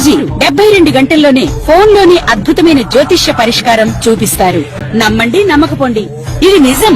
గురూజీ 72 గంటల్లోనే ఫోన్ లోని అద్భుతమైన జ్యోతిష్య పరిష్కారం చూపిస్తారు. నమ్మండి, నమ్మకపోండి, ఇది నిజం.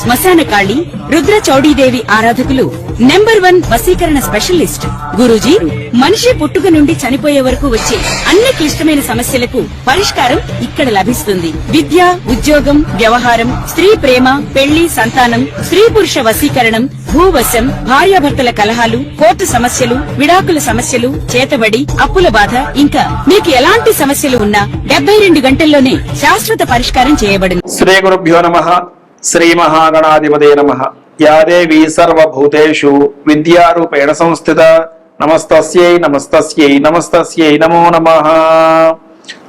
శ్మశాన కాళి రుద్ర చౌడీదేవి ఆరాధకులు నంబర్ 1 వశీకరణ స్పెషలిస్ట్. గురూజీ మనిషి పుట్టుక నుండి చనిపోయే వరకు వచ్చే అన్ని క్లిష్టమైన సమస్యలకు పరిష్కారం ఇక్కడ లభిస్తుంది. విద్య, ఉద్యోగం, వ్యవహారం, స్త్రీ ప్రేమ, పెళ్లి, సంతానం, స్త్రీ పురుష వశీకరణం, భూవశం, భార్యాభర్తల కలహాలు, కోర్టు సమస్యలు, విడాకుల సమస్యలు, చేతబడి, అప్పుల బాధ, ఇంకా మీకు ఎలాంటి సమస్యలు ఉన్నా 72 గంటల్లోనే శాశ్వత పరిష్కారం చేయబడింది. శ్రీ గురుభ్యో నమః. శ్రీ మహాగణాధిపతే నమః. యా దేవీ సర్వభూతేషు విద్యారూపేణ సంస్థిత నమస్తస్యై నమస్తస్యై నమస్తస్యై నమో నమః.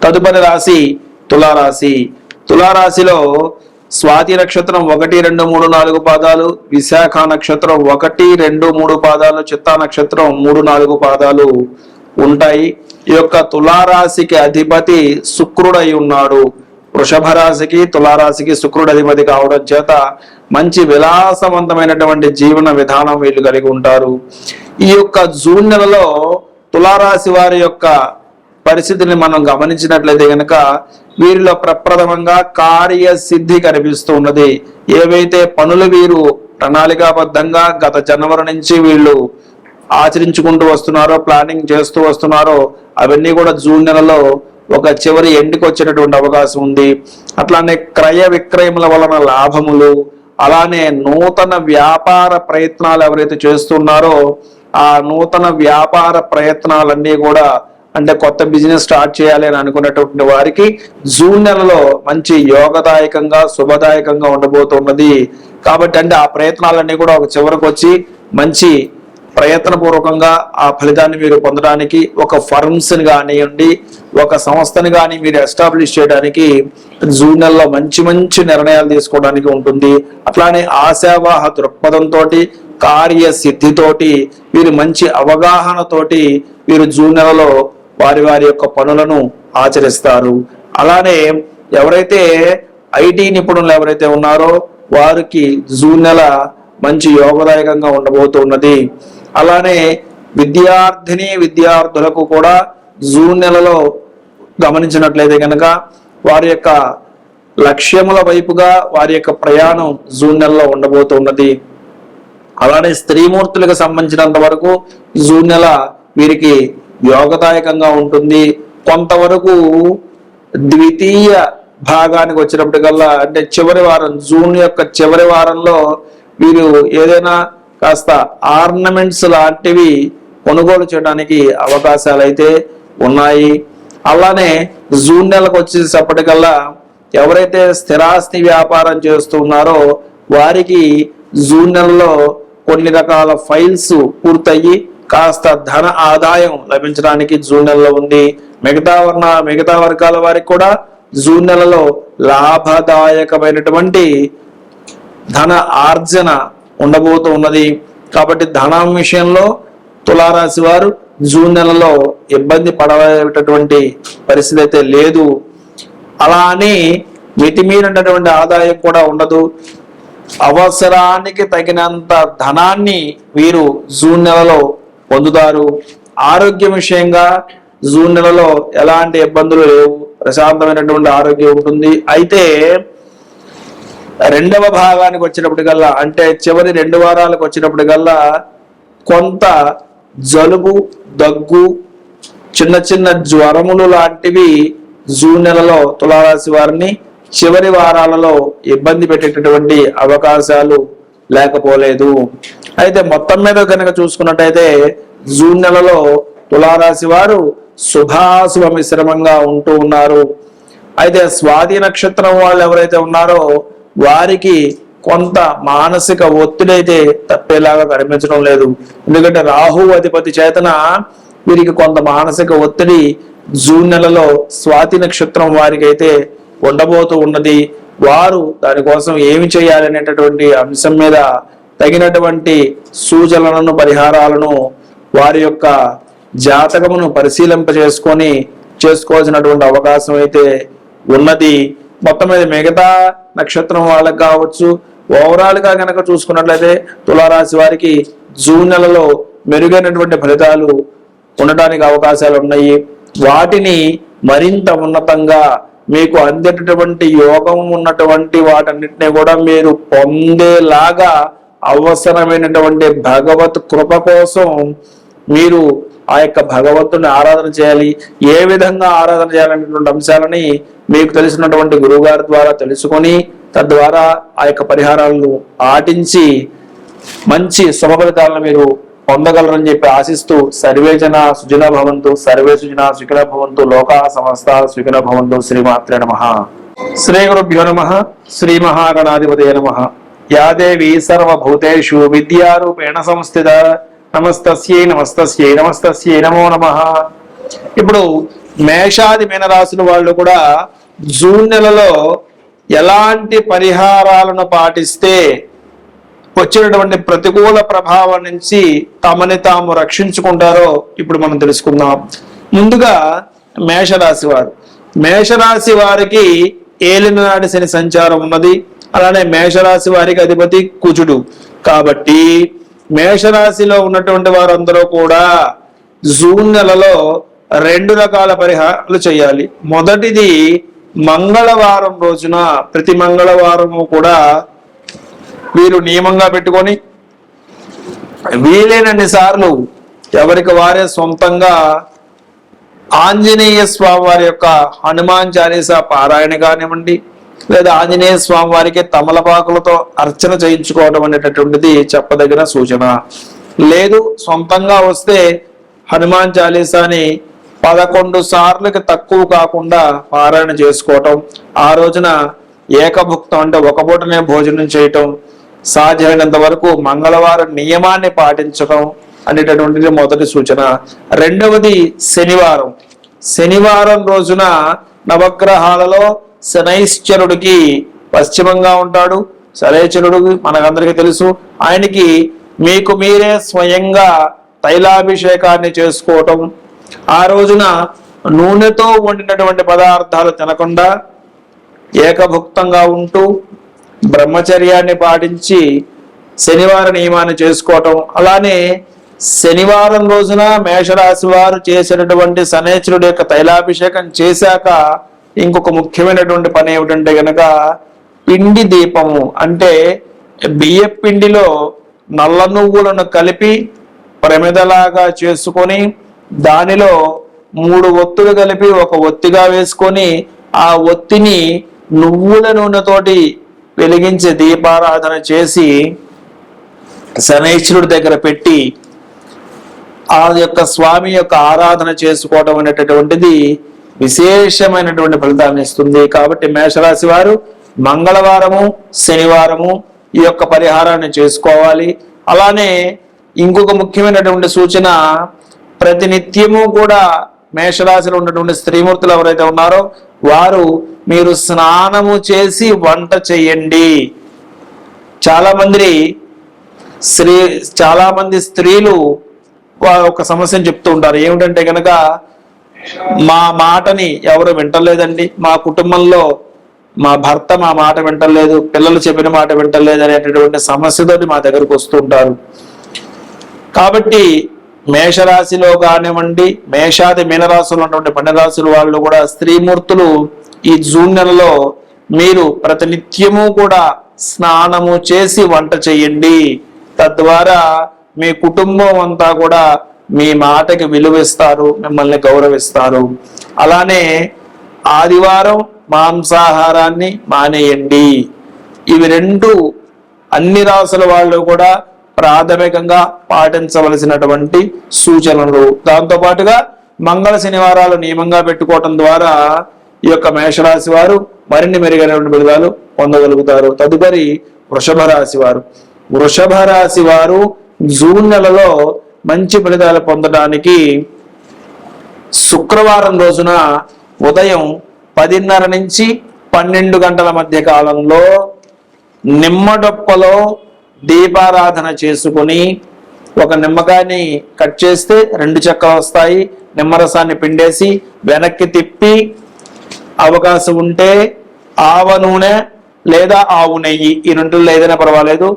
తదుపరి రాశి తులారాశి. తులారాశిలో స్వాతి నక్షత్రం 1, 2, 3, 4 పాదాలు, విశాఖ నక్షత్రం 1, 2, 3 పాదాలు, చిత్తా నక్షత్రం 3, 4 పాదాలు ఉంటాయి. ఈ యొక్క తులారాశికి అధిపతి శుక్రుడై ఉన్నాడు. వృషభ రాశికి తులారాశికి శుక్రుడు అధిపతి కావడం చేత మంచి విలాసవంతమైనటువంటి జీవన విధానం వీళ్ళు కలిగి ఉంటారు. ఈ యొక్క జూన్ నెలలో తులారాశి వారి యొక్క పరిస్థితిని మనం గమనించినట్లయితే గనక వీరిలో ప్రప్రథమంగా కార్యసిద్ధి కనిపిస్తూ ఉన్నది. ఏవైతే పనులు వీరు ప్రణాళికాబద్ధంగా గత జనవరి నుంచి వీళ్ళు ఆచరించుకుంటూ వస్తున్నారో, ప్లానింగ్ చేస్తూ వస్తున్నారో, అవన్నీ కూడా జూన్ నెలలో ఒక చివరి ఎండుకు వచ్చేటటువంటి అవకాశం ఉంది. అట్లానే క్రయ విక్రయముల వలన లాభములు, అలానే నూతన వ్యాపార ప్రయత్నాలు ఎవరైతే చేస్తున్నారో ఆ నూతన వ్యాపార ప్రయత్నాలన్నీ కూడా, అంటే కొత్త బిజినెస్ స్టార్ట్ చేయాలి అని అనుకున్నటువంటి వారికి జూన్ నెలలో మంచి యోగదాయకంగా శుభదాయకంగా ఉండబోతున్నది. కాబట్టి అంటే ఆ ప్రయత్నాలన్నీ కూడా ఒక చివరికి వచ్చి మంచి ప్రయత్నపూర్వకంగా ఆ ఫలితాన్ని మీరు పొందడానికి, ఒక ఫర్మ్స్ ని కానివ్వండి, ఒక సంస్థని కానీ మీరు ఎస్టాబ్లిష్ చేయడానికి జూన్ నెలలో మంచి మంచి నిర్ణయాలు తీసుకోవడానికి ఉంటుంది. అట్లానే ఆశావాహ దృక్పథంతో, కార్యసిద్ధితోటి, వీరు మంచి అవగాహనతోటి వీరు జూన్ నెలలో వారి వారి యొక్క పనులను ఆచరిస్తారు. అలానే ఎవరైతే ఐటీ నిపుణులు ఎవరైతే ఉన్నారో వారికి జూన్ నెల మంచి యోగదాయకంగా ఉండబోతున్నది. అలానే విద్యార్థులకు కూడా జూన్ నెలలో గమనించినట్లయితే కనుక వారి యొక్క లక్ష్యముల వైపుగా వారి యొక్క ప్రయాణం జూన్ నెలలో ఉండబోతున్నది. అలానే స్త్రీమూర్తులకు సంబంధించినంత వరకు జూన్ నెల వీరికి యోగదాయకంగా ఉంటుంది. కొంతవరకు ద్వితీయ భాగానికి వచ్చినప్పటికల్లా, అంటే చివరి వారం, జూన్ యొక్క చివరి వారంలో వీరు ఏదైనా కాస్త ఆర్నమెంట్స్ లాంటివి కొనుగోలు చేయడానికి అవకాశాలు అయితే ఉన్నాయి. అలానే జూన్ నెలకు వచ్చేటప్పటికల్లా ఎవరైతే స్థిరాస్తి వ్యాపారం చేస్తున్నారో వారికి జూన్ నెలలో కొన్ని రకాల ఫైల్స్ పూర్తయ్యి కాస్త ధన ఆదాయం లభించడానికి జూన్ నెలలో ఉంది. మిగతా వర్గాల వారికి కూడా జూన్ నెలలో లాభదాయకమైనటువంటి ధన ఆర్జన ఉండబోతూ ఉన్నది. కాబట్టి ధనం విషయంలో తులారాశి వారు జూన్ నెలలో ఇబ్బంది పడేటటువంటి పరిస్థితి అయితే లేదు. అలా అని మితిమీరినటువంటి ఆదాయం కూడా ఉండదు. అవసరానికి తగినంత ధనాన్ని వీరు జూన్ నెలలో పొందుతారు. ఆరోగ్య విషయంగా జూన్ నెలలో ఎలాంటి ఇబ్బందులు లేవు, ప్రశాంతమైనటువంటి ఆరోగ్యం ఉంటుంది. అయితే రెండవ భాగానికి వచ్చినప్పటికల్లా, అంటే చివరి 2 వారాలకు వచ్చినప్పటికల్లా కొంత జలుబు, దగ్గు, చిన్న చిన్న జ్వరములు లాంటివి జూన్ నెలలో తులారాశి వారిని చివరి వారాలలో ఇబ్బంది పెట్టేటటువంటి అవకాశాలు లేకపోలేదు. అయితే మొత్తం మీద కనుక చూసుకున్నట్టయితే జూన్ నెలలో తులారాశి వారు శుభాశుభ మిశ్రమంగా ఉంటూ ఉన్నారు. అయితే స్వాతి నక్షత్రం వాళ్ళు ఎవరైతే ఉన్నారో వారికి కొంత మానసిక ఒత్తిడి అయితే తప్పేలాగా కనిపించడం లేదు. ఎందుకంటే రాహు అధిపతి చేతన వీరికి కొంత మానసిక ఒత్తిడి జూన్ నెలలో స్వాతి నక్షత్రం వారికి అయితే ఉండబోతూ ఉన్నది. వారు దానికోసం ఏమి చేయాలనేటటువంటి అంశం మీద తగినటువంటి సూచనలను, పరిహారాలను వారి యొక్క జాతకమును పరిశీలింపజేసుకొని చేసుకోవాల్సినటువంటి అవకాశం అయితే ఉన్నది. మొత్తం మీద మిగతా నక్షత్రం వాళ్ళకి కావచ్చు, ఓవరాల్ గా కనుక చూసుకున్నట్లయితే తులారాశి వారికి జూన్ నెలలో మెరుగైనటువంటి ఫలితాలు ఉండడానికి అవకాశాలు ఉన్నాయి. వాటిని మరింత ఉన్నతంగా మీకు అందేటటువంటి యోగం ఉన్నటువంటి వాటన్నిటిని కూడా మీరు పొందేలాగా అవసరమైనటువంటి భగవత్ కృప కోసం మీరు ఆ యొక్క భగవంతుని ఆరాధన చేయాలి. ఏ విధంగా ఆరాధన చేయాలనేటువంటి అంశాలని మీకు తెలిసినటువంటి గురువు గారి ద్వారా తెలుసుకొని తద్వారా ఆ యొక్క పరిహారాలను పాటించి మంచి శుభ ఫలితాలను మీరు పొందగలరని చెప్పి ఆశిస్తూ సర్వే జన సుజన భవంతు, సర్వే సుజన సుఖిన భవంతు, లోకా సమస్త సుఖిన భవంతు. శ్రీమాత్రే నమః. శ్రీ గురుభ్యో నమః. శ్రీ మహాగణాధిపతయే నమః. యా దేవి సర్వభూతేషు విద్యారూపేణ సంస్థిత నమస్తస్యై నమస్తస్యై నమస్తస్యై నమో నమః. ఇప్పుడు మేషాది మీనరాశుల వాళ్ళు కూడా జూన్ నెలలో ఎలాంటి పరిహారాలను పాటిస్తే వచ్చినటువంటి ప్రతికూల ప్రభావం నుంచి తమని తాము రక్షించుకుంటారో ఇప్పుడు మనం తెలుసుకుందాం. ముందుగా మేషరాశి వారు. మేషరాశి వారికి ఏలినాటి శని సంచారం ఉన్నది. అలానే మేషరాశి వారికి అధిపతి కుజుడు. కాబట్టి మేషరాశిలో ఉన్నటువంటి వారందరూ కూడా జూన్ నెలలో 2 రకాల పరిహారాలు చేయాలి. మొదటిది మంగళవారం రోజున, ప్రతి మంగళవారము కూడా వీరు నియమంగా పెట్టుకొని వీలైనన్ని సార్లు ఎవరికి వారే సొంతంగా ఆంజనేయ స్వామి వారి యొక్క హనుమాన్ చాలీసా పారాయణ కానివ్వండి, లేదా ఆంజనేయ స్వామి వారికి తమలపాకులతో అర్చన చేయించుకోవడం అనేటటువంటిది చెప్పదగిన సూచన. లేదు సొంతంగా వస్తే హనుమాన్ చాలీసాని 11 సార్లకి తక్కువ కాకుండా పారాయణ చేసుకోవటం, ఆ రోజున ఏకభుక్తం అంటే ఒక పూటనే భోజనం చేయటం, సాధ్యమైనంత వరకు మంగళవారం నియమాన్ని పాటించడం అనేటటువంటిది మొదటి సూచన. రెండవది శనివారం. శనివారం రోజున నవగ్రహాలలో శనైశ్చరుడికి పశ్చిమంగా ఉంటాడు. శనైశ్చరుడు మనకందరికీ తెలుసు. ఆయనకి మీకు మీరే స్వయంగా తైలాభిషేకాన్ని చేసుకోవటం, ఆ రోజున నూనెతో వండినటువంటి పదార్థాలు తినకుండా ఏకభుక్తంగా ఉంటూ బ్రహ్మచర్యాన్ని పాటించి శనివార నియమాన్ని చేసుకోవటం. అలానే శనివారం రోజున మేషరాశి వారు చేసినటువంటి శనైశ్వరుడు యొక్క తైలాభిషేకం చేశాక ఇంకొక ముఖ్యమైనటువంటి పని ఏమిటంటే గనక పిండి దీపము, అంటే బియ్య పిండిలో నల్ల నువ్వులను కలిపి ప్రమిదలాగా చేసుకొని దానిలో 3 ఒత్తులు కలిపి ఒక ఒత్తిగా వేసుకొని ఆ ఒత్తిని నువ్వుల నూనెతోటి వెలిగించి దీపారాధన చేసి శనైశ్వరుడి దగ్గర పెట్టి ఆ యొక్క స్వామి యొక్క ఆరాధన చేసుకోవడం అనేటటువంటిది విశేషమైనటువంటి ఫలితాలను ఇస్తుంది. కాబట్టి మేషరాశి వారు మంగళవారము శనివారము ఈ యొక్క పరిహారాన్ని చేసుకోవాలి. అలానే ఇంకొక ముఖ్యమైనటువంటి సూచన, ప్రతినిత్యము కూడా మేషరాశిలో ఉన్నటువంటి స్త్రీమూర్తులు ఎవరైతే ఉన్నారో వారు మీరు స్నానము చేసి వంట చేయండి. చాలా మంది స్త్రీలు ఒక సమస్యను చెప్తూ ఉంటారు. ఏమిటంటే కనుక మా మాటని ఎవరు వింటలేదండి, మా కుటుంబంలో మా భర్త మా మాట వింటలేదు, పిల్లలు చెప్పిన మాట వింటలేదు అనేటటువంటి సమస్యతోటి మా దగ్గరకు వస్తుంటారు. కాబట్టి మేషరాశిలో కానివ్వండి, మేషాది మీనరాశిలో ఉన్నటువంటి 12 రాశుల వాళ్ళు కూడా స్త్రీమూర్తులు ఈ జూన్ నెలలో మీరు ప్రతినిత్యము కూడా స్నానము చేసి వంట చేయండి. తద్వారా మీ కుటుంబం అంతా కూడా మీ మాటకి విలువిస్తారు, మిమ్మల్ని గౌరవిస్తారు. అలానే ఆదివారం మాంసాహారాన్ని మానేయండి. ఇవి 2 అన్ని రాసుల వాళ్ళు కూడా ప్రాథమికంగా పాటించవలసినటువంటి సూచనలు. దాంతో పాటుగా మంగళ శనివారాలు నియమంగా పెట్టుకోవటం ద్వారా ఈ యొక్క మేషరాశి వారు మరిన్ని మెరుగైనటువంటి ఫలితాలు పొందగలుగుతారు. తదుపరి వృషభ రాశి వారు. వృషభ రాశి వారు జూన్ నెలలో మంచి ఫలితాలు పొందడానికి శుక్రవారం రోజున ఉదయం 10:30 నుంచి 12 గంటల మధ్య కాలంలో నిమ్మడొప్పలో దీపారాధన చేసుకుని ఒక నిమ్మకాయని కట్ చేస్తే 2 చెక్కలు వస్తాయి. నిమ్మరసాన్ని పిండేసి వెనక్కి తిప్పి అవకాశం ఉంటే ఆవ నూనె లేదా ఆవు నెయ్యి, ఈ 2లో ఏదైనా పర్వాలేదు,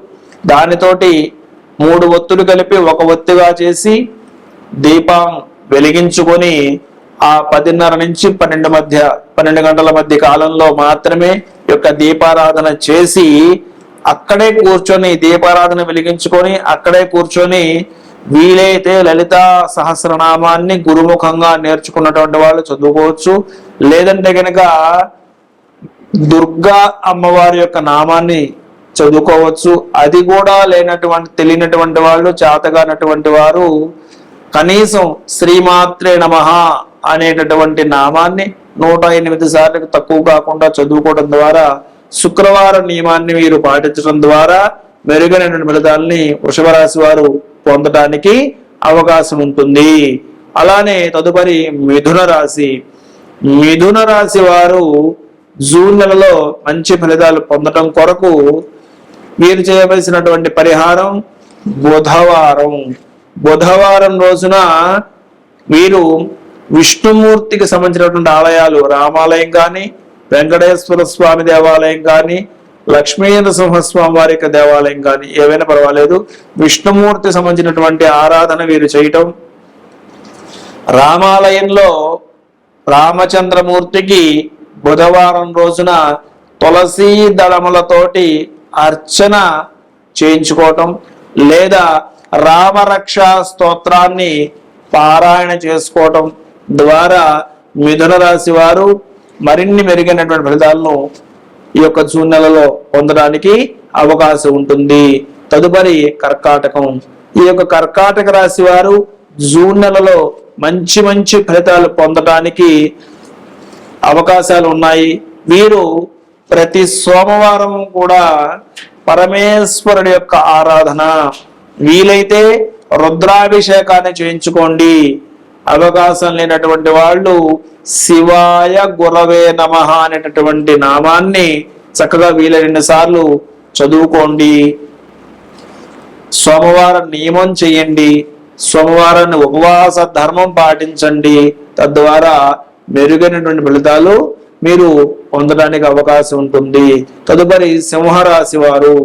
దానితోటి 3 ఒత్తులు కలిపి ఒక ఒత్తిగా చేసి దీపం వెలిగించుకొని ఆ 10:30 నుంచి 12 గంటల మధ్య కాలంలో మాత్రమే యొక్క దీపారాధన చేసి అక్కడే కూర్చొని దీపారాధన వెలిగించుకొని అక్కడే కూర్చొని వీలైతే లలితా సహస్రనామాన్ని గురుముఖంగా నేర్చుకున్నటువంటి వాళ్ళు చదువుకోవచ్చు. లేదంటే కనుక దుర్గా అమ్మవారి యొక్క నామాన్ని చదువుకోవచ్చు. అది కూడా తెలియనటువంటి వాళ్ళు, చేతగానటువంటి వారు కనీసం శ్రీమాత్రే నమః అనేటటువంటి నామాన్ని 108 సార్లకు తక్కువ కాకుండా చదువుకోవడం ద్వారా, శుక్రవారం నియమాన్ని మీరు పాటించడం ద్వారా మెరుగైనటువంటి ఫలితాలని వృషభ రాశి వారు పొందడానికి అవకాశం ఉంటుంది. అలానే తదుపరి మిథున రాశి. మిథున రాశి వారు జూన్ నెలలో మంచి ఫలితాలు పొందడం కొరకు మీరు చేయవలసినటువంటి పరిహారం బుధవారం రోజున మీరు విష్ణుమూర్తికి సంబంధించినటువంటి ఆలయాలు, రామాలయం కానీ, వెంకటేశ్వర స్వామి దేవాలయం కానీ, లక్ష్మీ నరసింహస్వామి వారి యొక్క దేవాలయం కానీ ఏవైనా పర్వాలేదు, విష్ణుమూర్తి సంబంధించినటువంటి ఆరాధన వీరు చేయటం. రామాలయంలో రామచంద్రమూర్తికి బుధవారం రోజున తులసీ దళములతోటి అర్చన చేయించుకోవటం, లేదా రామరక్ష స్తోత్రాన్ని పారాయణ చేసుకోవటం ద్వారా మిథున రాశి వారు మరిన్ని మెరుగైనటువంటి ఫలితాలను ఈ యొక్క జూన్ నెలలో పొందడానికి అవకాశం ఉంటుంది. తదుపరి కర్కాటకం. ఈ యొక్క కర్కాటక రాశి వారు జూన్ నెలలో మంచి ఫలితాలు పొందడానికి అవకాశాలు ఉన్నాయి. వీరు ప్రతి సోమవారం కూడా పరమేశ్వరుడి యొక్క ఆరాధన, వీలైతే రుద్రాభిషేకాన్ని చేయించుకోండి. అవకాశం లేనటువంటి వాళ్ళు శివాయ గురవే నమః అనేటటువంటి నామాన్ని చక్కగా వీలైన సార్లు చదువుకోండి. సోమవారం నియమం చేయండి. సోమవారాన్ని ఉపవాస ధర్మం పాటించండి. తద్వారా మెరుగైనటువంటి ఫలితాలు మీరు పొందడానికి అవకాశం ఉంటుంది. తదుపరి సింహరాశి వారు.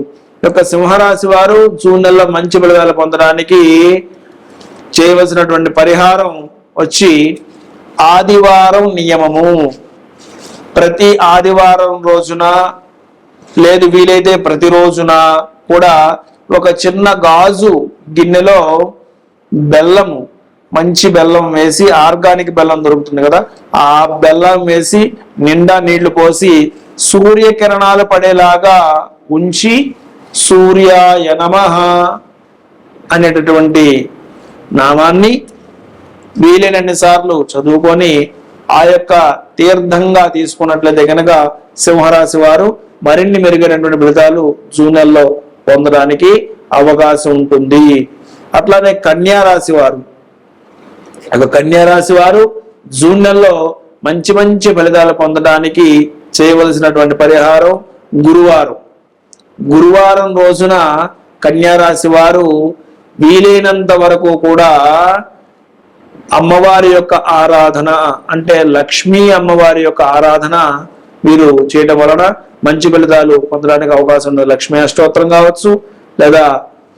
సింహరాశి వారు జూన్ నెలలో మంచి ఫలితాలు పొందడానికి చేయవలసినటువంటి పరిహారం వచ్చి ఆదివారం నియమము. ప్రతి ఆదివారం రోజున లేదు వీలైతే ప్రతి రోజున కూడా ఒక చిన్న గాజు గిన్నెలో బెల్లము, మంచి బెల్లం వేసి, ఆర్గానిక్ బెల్లం దొరుకుతుంది కదా, ఆ బెల్లం వేసి నిండా నీళ్లు పోసి సూర్యకిరణాలు పడేలాగా ఉంచి సూర్యాయ నమః అనేటటువంటి నామాన్ని వీలైనన్ని సార్లు చదువుకొని ఆ యొక్క తీర్థంగా తీసుకున్నట్లయితే కనుక సింహరాశి వారు మరిన్ని మెరుగైనటువంటి ఫలితాలు జూన్ నెలలో పొందడానికి అవకాశం ఉంటుంది. అట్లానే కన్యా రాశి వారు. కన్యా రాశి వారు జూన్ నెలలో మంచి ఫలితాలు పొందడానికి చేయవలసినటువంటి పరిహారం గురువారం రోజున కన్యా రాశి వారు వీలైనంత వరకు కూడా అమ్మవారి యొక్క ఆరాధన, అంటే లక్ష్మీ అమ్మవారి యొక్క ఆరాధన మీరు చేయడం వలన మంచి ఫలితాలు పొందడానికి అవకాశం ఉంది. లక్ష్మీ అష్టోత్తరం కావచ్చు, లేదా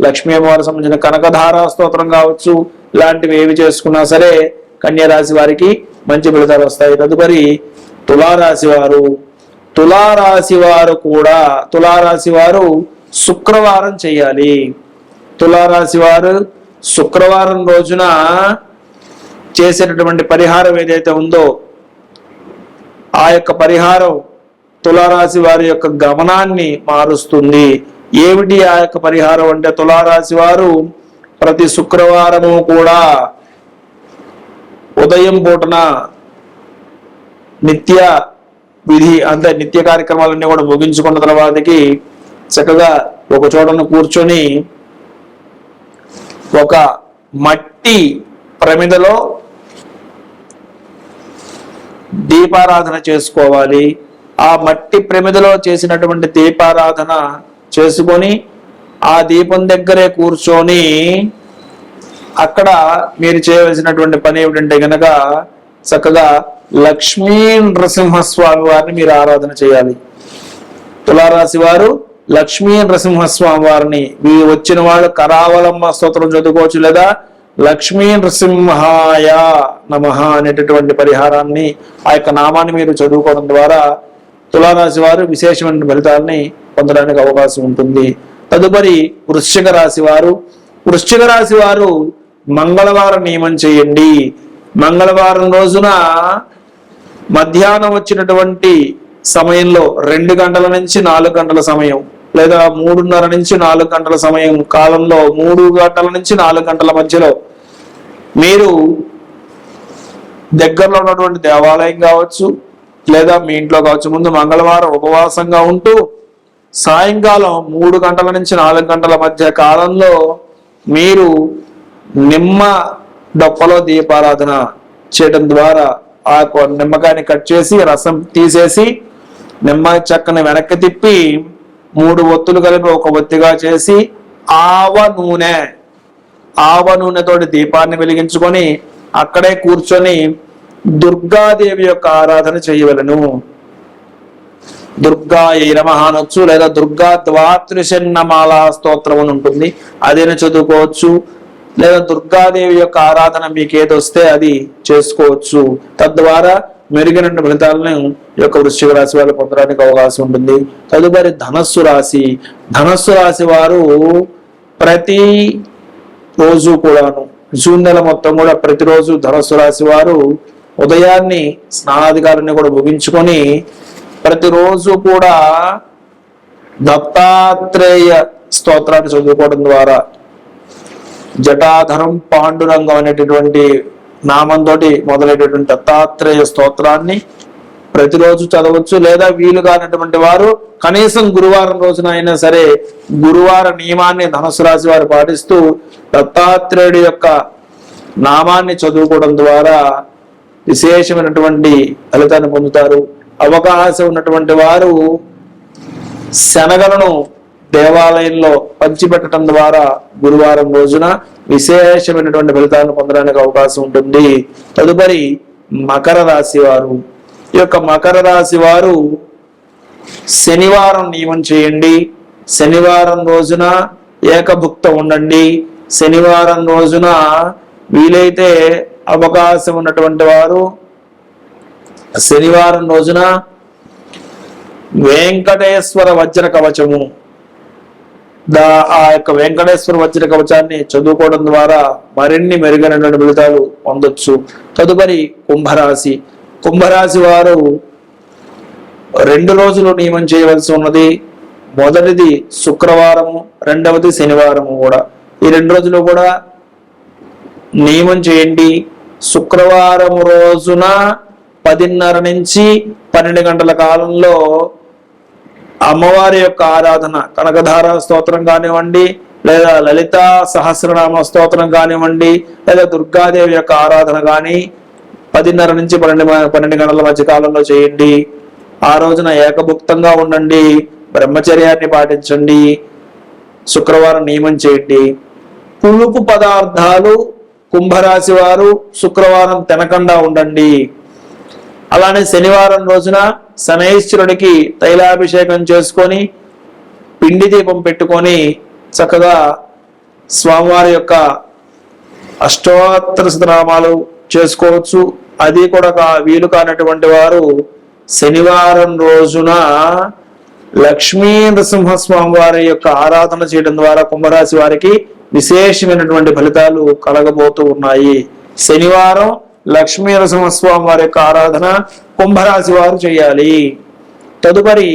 లక్ష్మీ అమ్మవారికి సంబంధించిన కనకధారా స్తోత్రం కావచ్చు, ఇలాంటివి ఏవి చేసుకున్నా సరే కన్యా రాశి వారికి మంచి ఫలితాలు వస్తాయి. తదుపరి తులారాశి వారు. తులారాశి వారు శుక్రవారం చేయాలి. తులారాశి వారు శుక్రవారం రోజున చేసేటటువంటి పరిహారం ఏదైతే ఉందో ఆ యొక్క పరిహారం తులారాశి వారి యొక్క గమనాన్ని మారుస్తుంది. ఏమిటి ఆ యొక్క పరిహారం అంటే, తులారాశి వారు ప్రతి శుక్రవారము కూడా ఉదయం పూటన నిత్య విధి అంటే నిత్య కార్యక్రమాలన్నీ కూడా ముగించుకున్న తర్వాతకి చక్కగా ఒక చోటను కూర్చొని ఒక మట్టి ప్రమిదలో దీపారాధన చేసుకోవాలి. ఆ మట్టి ప్రమిదలో చేసినటువంటి దీపారాధన చేసుకొని ఆ దీపం దగ్గరే కూర్చొని అక్కడ మీరు చేయవలసినటువంటి పని ఏమిటంటే గనక చక్కగా లక్ష్మీ నరసింహస్వామి వారిని మీరు ఆరాధన చేయాలి. తులారాశి వారు లక్ష్మీ నరసింహస్వామి వారిని, వచ్చిన వాళ్ళు కరావలమ్మ స్తోత్రం చదువుకోవచ్చు, లేదా లక్ష్మీ నృసింహాయ నమః అనేటటువంటి పరిహారాన్ని, ఆ యొక్క నామాన్ని మీరు చదువుకోవడం ద్వారా తులారాశి వారు విశేషమైన ఫలితాలని పొందడానికి అవకాశం ఉంటుంది. తదుపరి వృశ్చిక రాశి వారు. వృశ్చిక రాశి వారు మంగళవారం నియమం చేయండి. మంగళవారం రోజున మధ్యాహ్నం వచ్చినటువంటి సమయంలో 2 గంటల నుంచి 4 గంటల సమయం, లేదా 3:30 నుంచి 4 గంటల సమయం కాలంలో 3 గంటల నుంచి 4 గంటల మధ్యలో మీరు దగ్గరలో ఉన్నటువంటి దేవాలయం కావచ్చు, లేదా మీ ఇంట్లో కావచ్చు, ముందు మంగళవారం ఉపవాసంగా ఉంటూ సాయంకాలం 3 గంటల నుంచి 4 గంటల మధ్య కాలంలో మీరు నిమ్మ డొప్పలో దీపారాధన చేయడం ద్వారా ఆ నిమ్మకాయని కట్ చేసి రసం తీసేసి నిమ్మ చెక్కని వెనక్కి తిప్పి 3 ఒత్తులు కలిపి ఒక ఒత్తిగా చేసి ఆవ నూనెతోటి దీపాన్ని వెలిగించుకొని అక్కడే కూర్చొని దుర్గాదేవి యొక్క ఆరాధన చేయవలను. దుర్గాయ నమః అనొచ్చు, లేదా దుర్గా ద్వాత్రిశన్నమాల స్తోత్రం అని ఉంటుంది, అదేనా చదువుకోవచ్చు. లేదా దుర్గాదేవి యొక్క ఆరాధన మీకు ఏదొస్తే అది చేసుకోవచ్చు. తద్వారా మెరుగైన ఫలితాలను ఈ యొక్క వృశ్చిక రాశి వారు పొందడానికి అవకాశం ఉంటుంది. తదుపరి ధనస్సు రాశి. ధనస్సు రాశి వారు ప్రతి రోజు కూడాను, జూన్ నెల మొత్తం కూడా ప్రతిరోజు ధనస్సు రాశి వారు ఉదయాన్ని స్నానాధికారాన్ని కూడా ముగించుకొని ప్రతిరోజు కూడా దత్తాత్రేయ స్తోత్రాన్ని చదువుకోవడం ద్వారా జటాధరం పాండురంగం అనేటటువంటి నామంతో మొదలైనటువంటి దత్తాత్రేయ స్తోత్రాన్ని ప్రతిరోజు చదవచ్చు. లేదా వీలు కానటువంటి వారు కనీసం గురువారం రోజున అయినా సరే గురువార నియమాన్ని ధనుసు రాశి వారు పాటిస్తూ దత్తాత్రేయుడి యొక్క నామాన్ని చదువుకోవడం ద్వారా విశేషమైనటువంటి ఫలితాన్ని పొందుతారు. అవకాశం ఉన్నటువంటి వారు శనగలను దేవాలయంలో పంచిపెట్టడం ద్వారా గురువారం రోజున విశేషమైనటువంటి ఫలితాలను పొందడానికి అవకాశం ఉంటుంది. తదుపరి మకర రాశి వారు. ఈ యొక్క మకర రాశి వారు శనివారం నియమం చేయండి. శనివారం రోజున ఏకభుక్త ఉండండి. శనివారం రోజున వీలైతే అవకాశం ఉన్నటువంటి వారు శనివారం రోజున వెంకటేశ్వర వజ్ర కవచము, ఆ యొక్క వెంకటేశ్వర వజ్ర కవచాన్ని చదువుకోవడం ద్వారా మరిన్ని మెరుగైనటువంటి ఫలితాలు పొందొచ్చు. తదుపరి కుంభరాశి. కుంభరాశి వారు 2 రోజులు నియమం చేయవలసి ఉన్నది. మొదటిది శుక్రవారము, రెండవది శనివారము కూడా. ఈ 2 రోజులు కూడా నియమం చేయండి. శుక్రవారం రోజున 10:30 నుంచి 12 గంటల కాలంలో అమ్మవారి యొక్క ఆరాధన, కనకధార స్తోత్రం కానివ్వండి, లేదా లలితా సహస్రనామ స్తోత్రం కానివ్వండి, లేదా దుర్గాదేవి యొక్క ఆరాధన కానీ 10:30 నుంచి 12 గంటల మధ్య కాలంలో చేయండి. ఆ రోజున ఏకభుక్తంగా ఉండండి, బ్రహ్మచర్యాన్ని పాటించండి, శుక్రవారం నియమం చేయండి. పులుపు పదార్థాలు కుంభరాశి వారు శుక్రవారం తినకుండా ఉండండి. అలానే శనివారం రోజున శనైశ్వరుడికి తైలాభిషేకం చేసుకొని పిండి దీపం పెట్టుకొని చక్కగా స్వామివారి యొక్క అష్టోత్తర శతనామాలు చేసుకోవచ్చు. అది కూడా వీలు కానటువంటి వారు శనివారం రోజున లక్ష్మీ నరసింహస్వామి వారి యొక్క ఆరాధన చేయడం ద్వారా కుంభరాశి వారికి విశేషమైనటువంటి ఫలితాలు కలగబోతూ ఉన్నాయి. శనివారం లక్ష్మీ నరసింహస్వామి వారి యొక్క ఆరాధన కుంభరాశి వారు చేయాలి. తదుపరి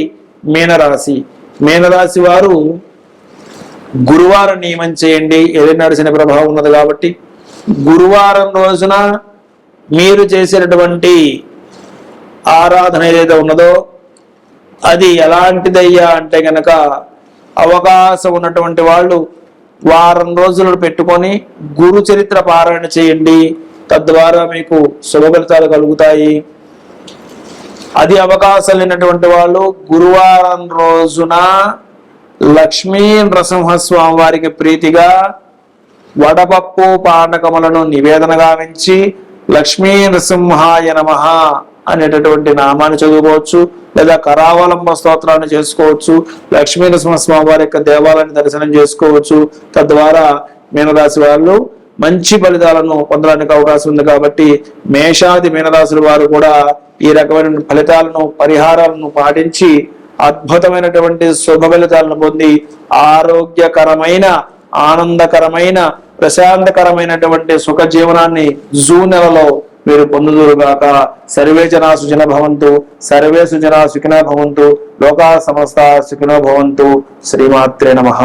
మీనరాశి. మీనరాశి వారు గురువారం నియమం చేయండి. ఏదైనా శని ప్రభావం ఉన్నది కాబట్టి గురువారం రోజున మీరు చేసేటటువంటి ఆరాధన ఏదైతే ఉన్నదో అది ఎలాంటిదయ్యా అంటే గనక, అవకాశం ఉన్నటువంటి వాళ్ళు వారం రోజులు పెట్టుకొని గురు చరిత్ర పారాయణ చేయండి. తద్వారా మీకు శుభ ఫలితాలు కలుగుతాయి. అది అవకాశం లేనటువంటి వాళ్ళు గురువారం రోజున లక్ష్మీ నరసింహస్వామి వారికి ప్రీతిగా వడపప్పు పానకములను నివేదన గావించి లక్ష్మీ నరసింహాయ నమః అనేటటువంటి నామాన్ని చదువుకోవచ్చు. లేదా కరావలంబ స్తోత్రాన్ని చేసుకోవచ్చు. లక్ష్మీ నరసింహస్వామి వారి యొక్క దేవాలయాన్ని దర్శనం చేసుకోవచ్చు. తద్వారా మీనరాశి వాళ్ళు మంచి ఫలితాలను పొందడానికి అవకాశం ఉంది. కాబట్టి మేషాది మీనరాశుల వారు కూడా ఈ రకమైన ఫలితాలను పరిహారాలను పాటించి అద్భుతమైనటువంటి శుభ ఫలితాలను పొంది ఆరోగ్యకరమైన, ఆనందకరమైన, ప్రశాంతకరమైనటువంటి సుఖ జీవనాన్ని జూన్ నెలలో మీరు పొందుదురుగాక. సర్వే జనా సుజన భవంతు, సర్వే సుజనా సుఖినో భవంతు, లోకా సమస్త సుఖినో భవంతు. శ్రీమాత్రే నమః.